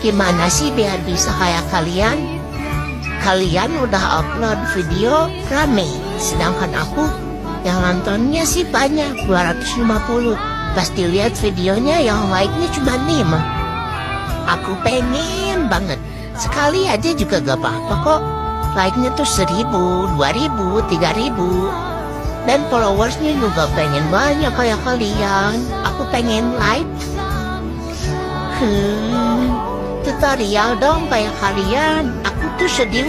Gimana sih biar bisa kayak kalian? Kalian udah upload video rame, sedangkan aku yang nontonnya sih banyak, 250. Pasti lihat videonya yang like-nya cuma 5. Aku pengen banget, sekali aja juga gak apa-apa kok. Like-nya tuh 1000, 2000, 3000. Dan followersnya juga pengen banyak kayak kalian. Aku pengen like. Tutorial dong kayak kalian. Aku tuh sedih